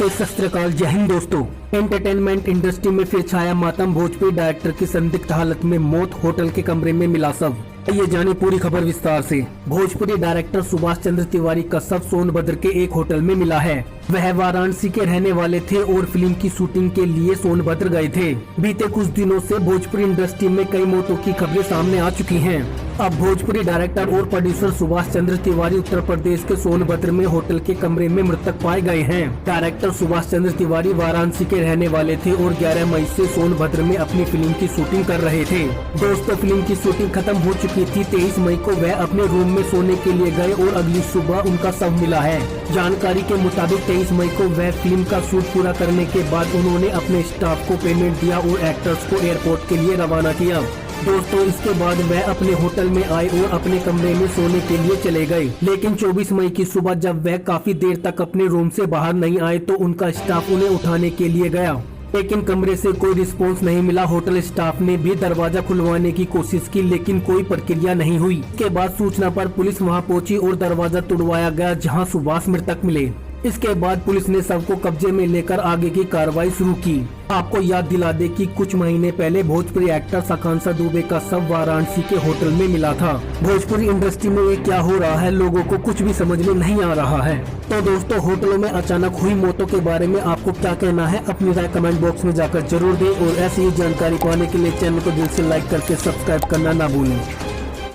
नमस्ते, सत श्री अकाल, जय हिंद दोस्तों। एंटरटेनमेंट इंडस्ट्री में फिर छाया मातम। भोजपुरी डायरेक्टर की संदिग्ध हालत में मौत, होटल के कमरे में मिला शव। ये जाने पूरी खबर विस्तार से। भोजपुरी डायरेक्टर सुभाष चंद्र तिवारी का शव सोनभद्र के एक होटल में मिला है। वह वाराणसी के रहने वाले थे और फिल्म की शूटिंग के लिए सोनभद्र गए थे। बीते कुछ दिनों से भोजपुरी इंडस्ट्री में कई मौतों की खबरें सामने आ चुकी हैं। अब भोजपुरी डायरेक्टर और प्रोड्यूसर सुभाष चंद्र तिवारी उत्तर प्रदेश के सोनभद्र में होटल के कमरे में मृतक पाए गए हैं। डायरेक्टर सुभाष चंद्र तिवारी वाराणसी के रहने वाले थे और 11 मई से सोनभद्र में अपनी फिल्म की शूटिंग कर रहे थे। दोस्तों, फिल्म की शूटिंग खत्म हो चुकी थी। 23 मई को वह अपने रूम में सोने के लिए गए और अगली सुबह उनका शव मिला है। जानकारी के मुताबिक 23 मई को वह फिल्म का शूट पूरा करने के बाद उन्होंने अपने स्टाफ को पेमेंट दिया और एक्टर्स को एयरपोर्ट के लिए रवाना किया। दोस्तों, इसके बाद वह अपने होटल में आए और अपने कमरे में सोने के लिए चले गए। लेकिन 24 मई की सुबह जब वह काफी देर तक अपने रूम से बाहर नहीं आए तो उनका स्टाफ उन्हें उठाने के लिए गया, लेकिन कमरे से कोई रिस्पॉन्स नहीं मिला। होटल स्टाफ ने भी दरवाजा खुलवाने की कोशिश की, लेकिन कोई प्रक्रिया नहीं हुई। इसके बाद सूचना पर पुलिस वहां पहुंची और दरवाजा तोड़वाया गया, जहां सुभाष मृतक मिले। इसके बाद पुलिस ने शव को कब्जे में लेकर आगे की कार्रवाई शुरू की। आपको याद दिला दे कि कुछ महीने पहले भोजपुरी एक्टर आकांक्षा दुबे का शव वाराणसी के होटल में मिला था। भोजपुरी इंडस्ट्री में ये क्या हो रहा है, लोगों को कुछ भी समझ में नहीं आ रहा है। तो दोस्तों, होटलों में अचानक हुई मौतों के बारे में आपको क्या कहना है, अपनी राय कमेंट बॉक्स में जाकर जरूर दें और ऐसी ही जानकारी पाने के लिए चैनल को दिल से लाइक करके सब्सक्राइब करना ना भूलें।